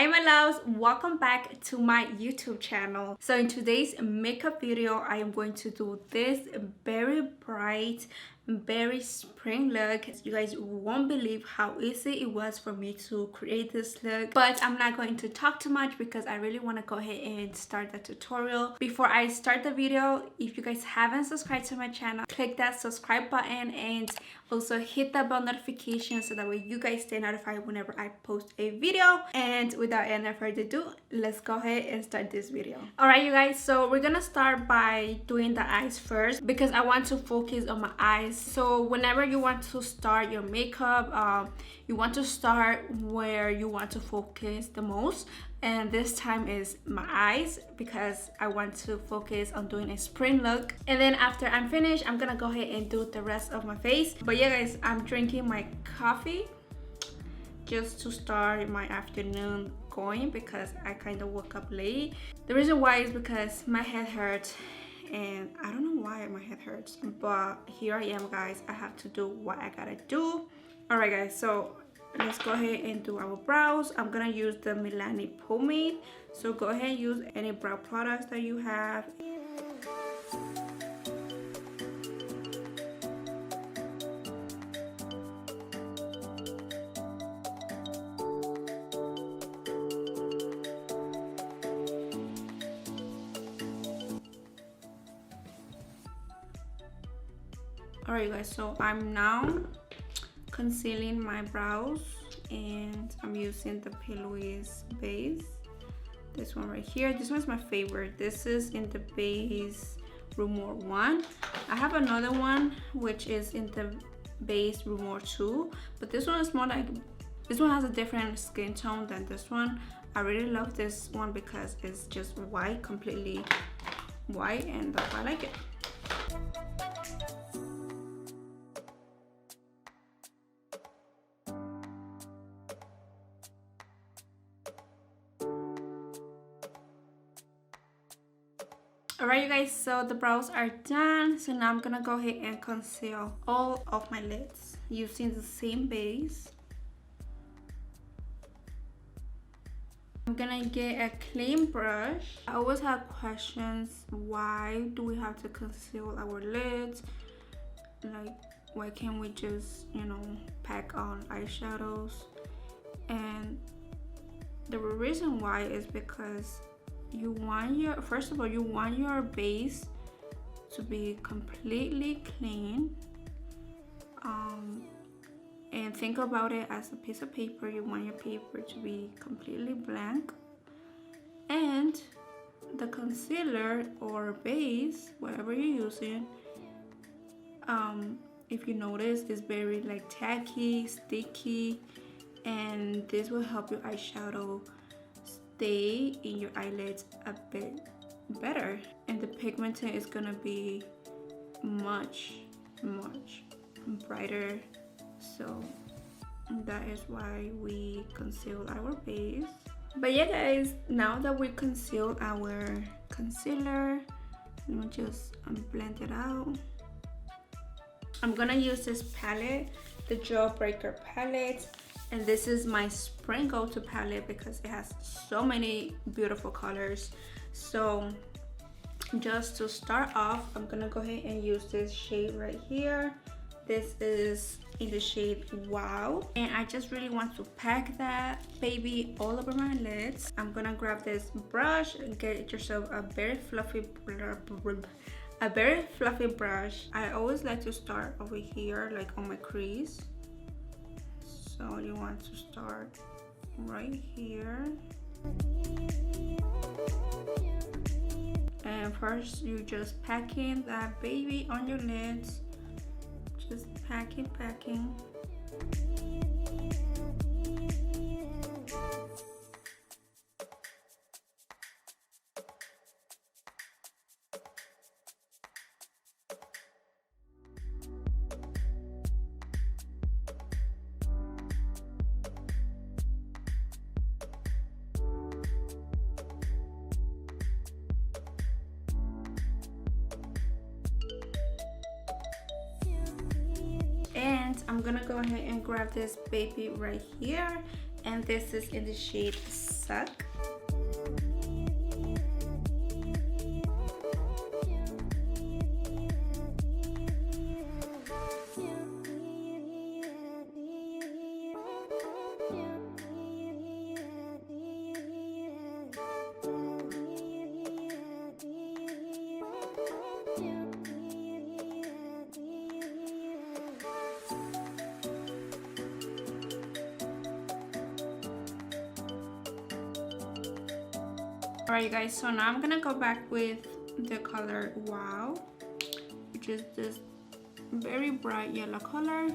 Hi my loves, welcome back to my YouTube channel. So in today's makeup video, I am going to do this very bright, very spring look. You guys won't believe how easy it was for me to create this look, but I'm not going to talk too much because I really want to go ahead and start the tutorial. Before I start the video, if you guys haven't subscribed to my channel, click that subscribe button and also hit that bell notification so that way you guys stay notified whenever I post a video. And without any further ado, let's go ahead and start this video. Alright you guys, so we're gonna start by doing the eyes first because I want to focus on my eyes. So whenever you want to start your makeup, you want to start where you want to focus the most, and this time is my eyes because I want to focus on doing a spring look. And then after I'm finished, I'm gonna go ahead and do the rest of my face. But yeah guys, I'm drinking my coffee just to start my afternoon going because I kind of woke up late. The reason why is because my head hurts and I don't know why my head hurts, but here I am guys. I have to do what I gotta do. Alright guys, so let's go ahead and do our brows. I'm gonna use the Milani pomade, so go ahead and use any brow products that you have. Alright guys, so I'm now concealing my brows and I'm using the Louise base, this one right here. This one's my favorite. This is in the base Rumor 1. I have another one which is in the base Rumor 2, but this one is more like, this one has a different skin tone than this one. I really love this one because it's just white, completely white, and that's why I like it. Alright you guys, so the brows are done. So now I'm gonna go ahead and conceal all of my lids using the same base. I'm gonna get a clean brush. I always have questions, why do we have to conceal our lids? Like, why can't we just, you know, pack on eyeshadows? And the reason why is because you want your, first of all, you want your base to be completely clean, and think about it as a piece of paper. You want your paper to be completely blank, and the concealer or base, whatever you're using, if you notice, is very like tacky, sticky, and this will help your eyeshadow stay in your eyelids a bit better, and the pigment is gonna be much brighter. So that is why we conceal our base. But yeah guys, now that we conceal our concealer, let me just blend it out. I'm gonna use this palette, the Jawbreaker palette, and this is my spring go-to palette because it has so many beautiful colors. So just to start off, I'm gonna go ahead and use this shade right here. This is in the shade Wow, and I just really want to pack that baby all over my lids. I'm gonna grab this brush and get yourself a very fluffy brush. I always like to start over here, like on my crease. So you want to start right here, and first you just packing that baby on your lids, just packing. And I'm gonna go ahead and grab this baby right here, and this is in the shade stuck. Alright you guys, so now I'm gonna go back with the color Wow, which is this very bright yellow color.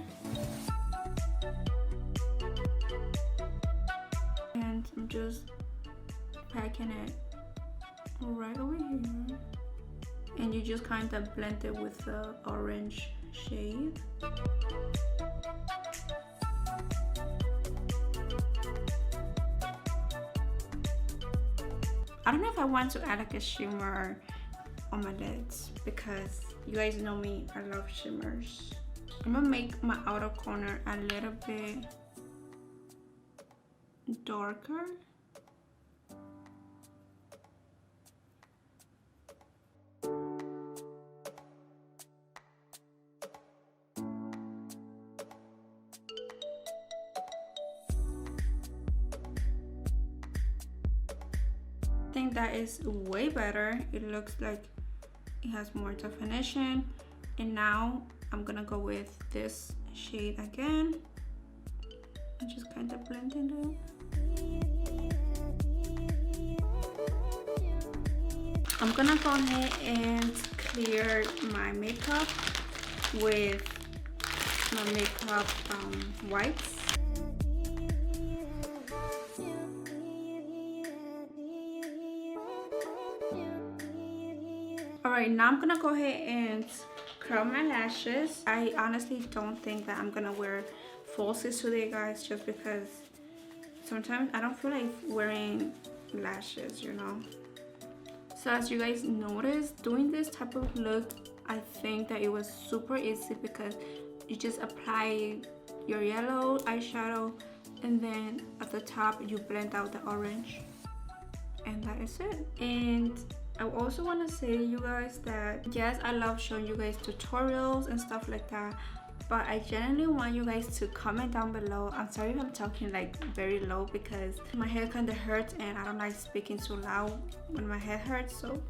And I'm just packing it right over here. And you just kind of blend it with the orange shade. I don't know if I want to add like a shimmer on my lids because you guys know me, I love shimmers. I'm gonna make my outer corner a little bit darker. I think that is way better. It looks like it has more definition. And now I'm gonna go with this shade again and just kind of blend it in. I'm gonna go ahead and clear my makeup with my makeup wipes. Alright, now I'm gonna go ahead and curl my lashes. I honestly don't think that I'm gonna wear falsies today, guys, just because sometimes I don't feel like wearing lashes, you know. So as you guys noticed, doing this type of look, I think that it was super easy because you just apply your yellow eyeshadow and then at the top you blend out the orange, and that is it. And I also want to say, you guys, that yes, I love showing you guys tutorials and stuff like that, but I genuinely want you guys to comment down below. I'm sorry if I'm talking like very low because my head kind of hurts and I don't like speaking too loud when my head hurts, so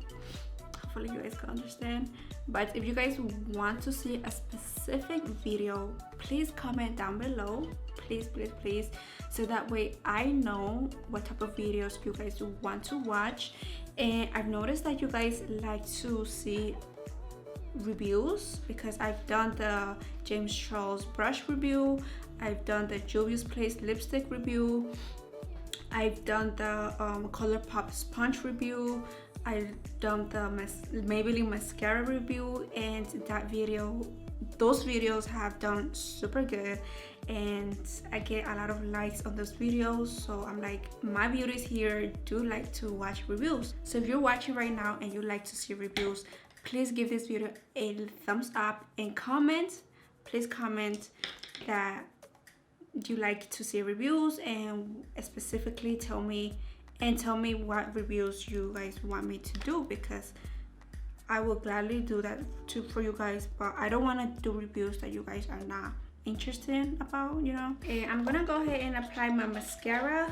hopefully you guys can understand. But if you guys want to see a specific video, please comment down below, please, so that way I know what type of videos you guys want to watch. And I've noticed that you guys like to see reviews because I've done the James Charles brush review, I've done the Juvia's Place lipstick review, I've done the ColourPop sponge review, I've done the Maybelline mascara review, and those videos have done super good and I get a lot of likes on those videos. So I'm like, my beauties here do like to watch reviews. So if you're watching right now and you like to see reviews, please give this video a thumbs up and comment. Please comment that you like to see reviews and specifically tell me what reviews you guys want me to do, because I will gladly do that too for you guys, but I don't want to do reviews that you guys are not interested about, you know. And I'm gonna go ahead and apply my mascara.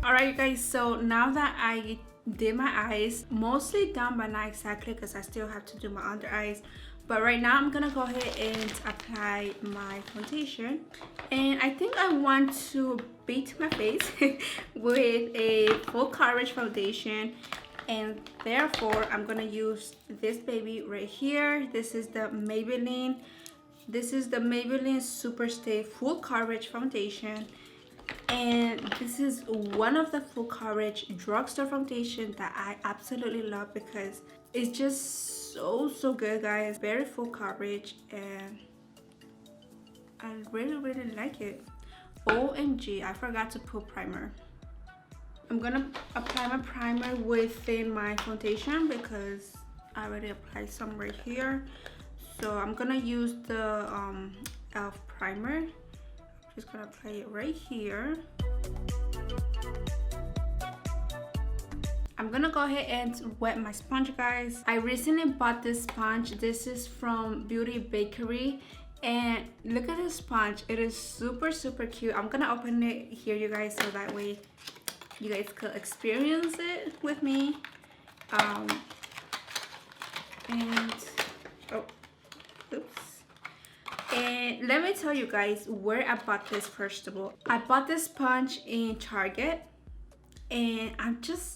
Alright you guys, so now that I did my eyes, mostly done but not exactly because I still have to do my under eyes, but right now I'm gonna go ahead and apply my foundation. And I think I want to beat my face with a full coverage foundation, and therefore I'm gonna use this baby right here. This is the Maybelline Superstay full coverage foundation, and this is one of the full coverage drugstore foundation that I absolutely love because it's just so good, guys. Very full coverage and I really like it. OMG, I forgot to put primer. I'm gonna apply my primer within my foundation because I already applied some right here. So I'm gonna use the e.l.f. primer Just gonna apply it right here. I'm gonna go ahead and wet my sponge, guys. I recently bought this sponge. This is from Beauty Bakery. And look at this sponge. It is super, super cute. I'm gonna open it here, you guys, so that way you guys could experience it with me. And oh, oops. And let me tell you guys where I bought this. First of all, I bought this sponge in Target. And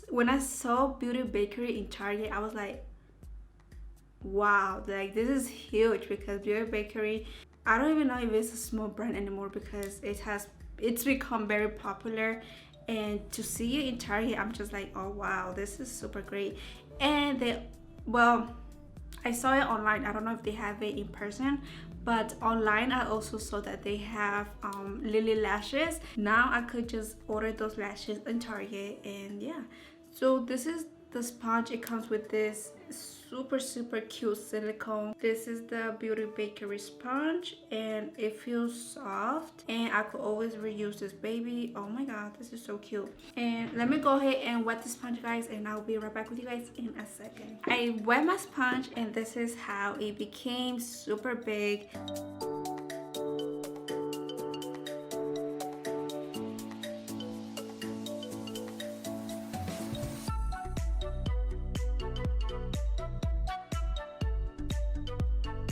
when I saw Beauty Bakery in Target, I was like, wow, like this is huge, because Beauty Bakery, I don't even know if it's a small brand anymore, because it's become very popular. And to see it in Target, I'm just like, oh wow, this is super great. And I saw it online. I don't know if they have it in person, but online I also saw that they have lily lashes. Now I could just order those lashes in Target. And yeah, so this is the sponge. It comes with this super, super cute silicone. This is the Beauty Bakery sponge, and it feels soft, and I could always reuse this baby. Oh my god, this is so cute. And let me go ahead and wet the sponge, guys, and I'll be right back with you guys in a second. I wet my sponge, and this is how it became super big.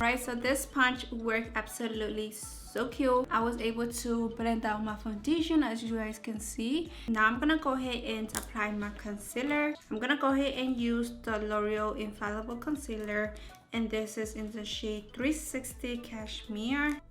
Right, so this sponge worked absolutely so cute. I was able to blend out my foundation, as you guys can see. Now I'm gonna go ahead and apply my concealer. I'm gonna go ahead and use the L'Oreal Infallible Concealer, and this is in the shade 360 Cashmere.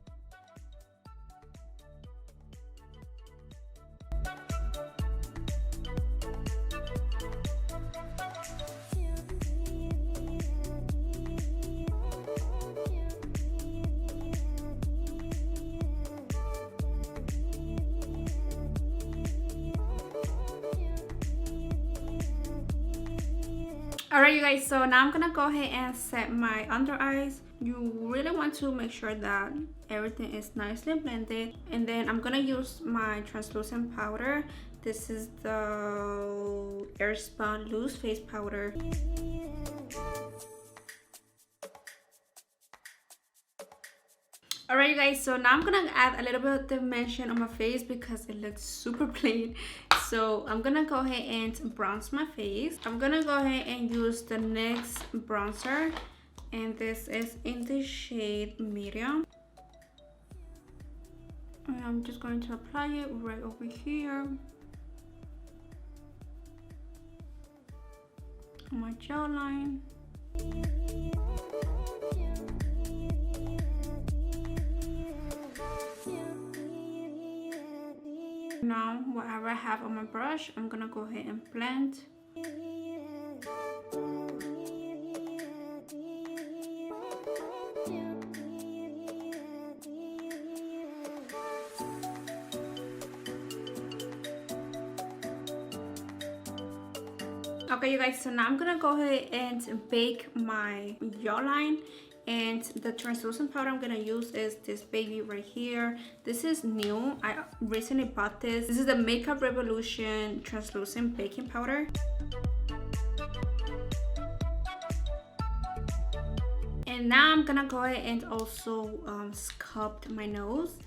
Alright, you guys, so now I'm gonna go ahead and set my under eyes. You really want to make sure that everything is nicely blended. And then I'm gonna use my translucent powder. This is the Airspun Loose Face Powder. Alright, you guys, so now I'm gonna add a little bit of dimension on my face because it looks super plain. So I'm gonna go ahead and bronze my face. I'm gonna go ahead and use the NYX bronzer, and this is in the shade medium. And I'm just going to apply it right over here on my jawline. Now, whatever I have on my brush, I'm gonna go ahead and blend. Okay, you guys, so now I'm gonna go ahead and bake my jawline. And the translucent powder I'm gonna use is this baby right here. This is new. I recently bought this. This is the Makeup Revolution translucent baking powder. And now I'm gonna go ahead and also sculpt my nose.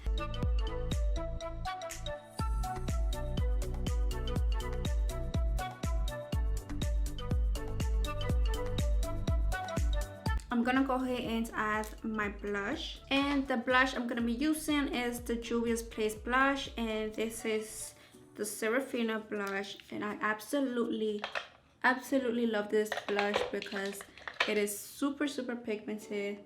I'm gonna go ahead and add my blush, and the blush I'm gonna be using is the Juvia's Place blush, and this is the Serafina blush, and I absolutely love this blush because it is super pigmented.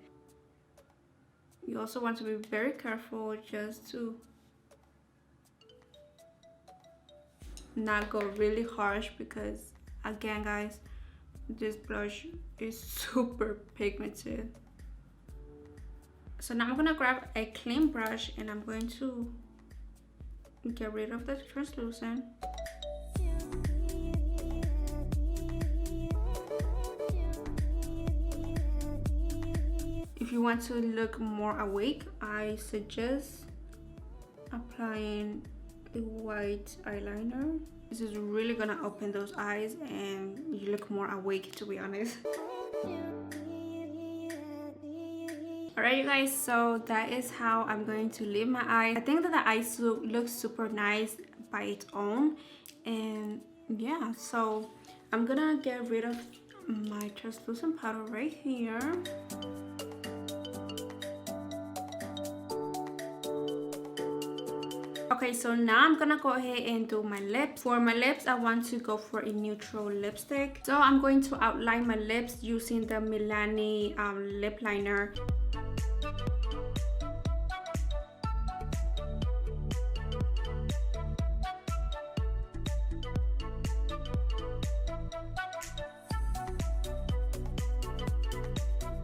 You also want to be very careful just to not go really harsh, because again, guys, this blush is super pigmented. So now I'm gonna grab a clean brush and I'm going to get rid of the translucent. If you want to look more awake, I suggest applying a white eyeliner. This is really gonna open those eyes and you look more awake, to be honest. Alright you guys, so that is how I'm going to leave my eye. I think that the eye looks super nice by its own. And yeah, so I'm gonna get rid of my translucent powder right here. Okay, so now I'm gonna go ahead and do my lips. For my lips, I want to go for a neutral lipstick. So I'm going to outline my lips using the Milani lip liner.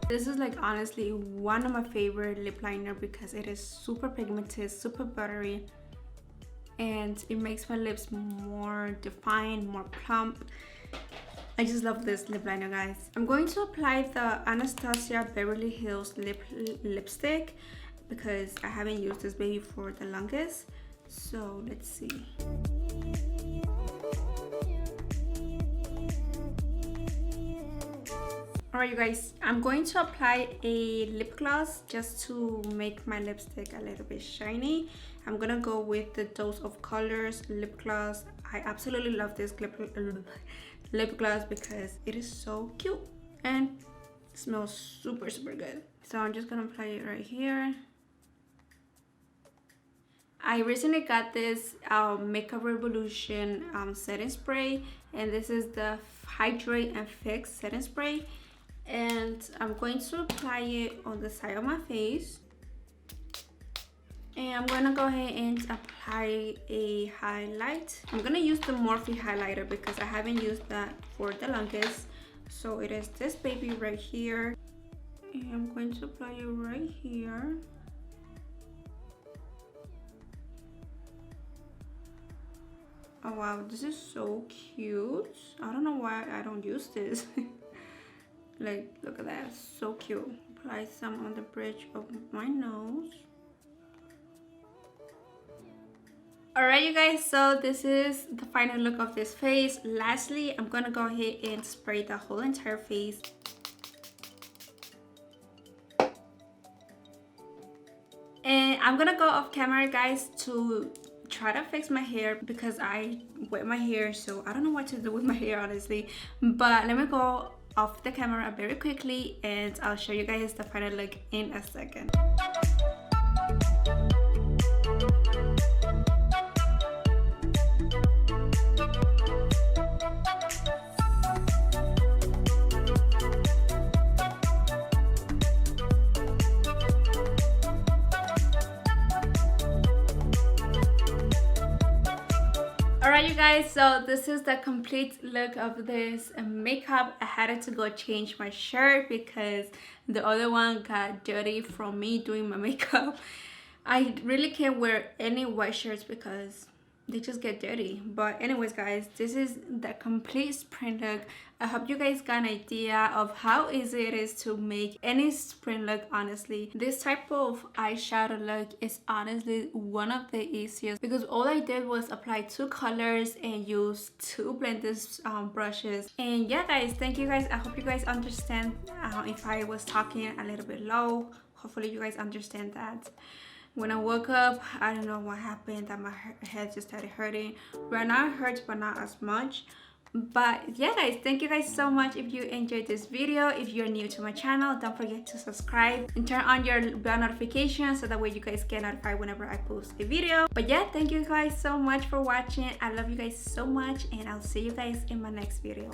This is like honestly one of my favorite lip liner because it is super pigmented, super buttery, and it makes my lips more defined, more plump. I just love this lip liner, guys. I'm going to apply the Anastasia Beverly Hills lipstick because I haven't used this baby for the longest. So let's see. Alright you guys, I'm going to apply a lip gloss just to make my lipstick a little bit shiny. I'm gonna go with the Dose of Colors lip gloss. I absolutely love this lip gloss because it is so cute and smells super good. So I'm just gonna apply it right here. I recently got this Makeup Revolution setting spray, and this is the Hydrate and Fix setting spray. And I'm going to apply it on the side of my face. And I'm gonna go ahead and apply a highlight. I'm gonna use the Morphe highlighter because I haven't used that for the longest. So it is this baby right here. And I'm going to apply it right here. Oh wow, this is so cute. I don't know why I don't use this. Like, look at that, so cute. Apply some on the bridge of my nose. Alright you guys, so this is the final look of this face. Lastly, I'm gonna go ahead and spray the whole entire face. And I'm gonna go off camera, guys, to try to fix my hair because I wet my hair, so I don't know what to do with my hair, honestly. But let me go off the camera very quickly and I'll show you guys the final look in a second. Alright you guys, so this is the complete look of this makeup. I had to go change my shirt because the other one got dirty from me doing my makeup. I really can't wear any white shirts because they just get dirty. But anyways guys, this is the complete spring look. I hope you guys got an idea of how easy it is to make any spring look. Honestly, this type of eyeshadow look is honestly one of the easiest because all I did was apply 2 colors and use 2 blenders brushes. And yeah guys, thank you guys. I hope you guys understand if I was talking a little bit low. Hopefully you guys understand that. When I woke up, I don't know what happened, that my head just started hurting. Right now it hurts, but not as much. But yeah guys, thank you guys so much. If you enjoyed this video, if you're new to my channel, don't forget to subscribe and turn on your bell notifications so that way you guys get notified whenever I post a video. But yeah, thank you guys so much for watching. I love you guys so much and I'll see you guys in my next video.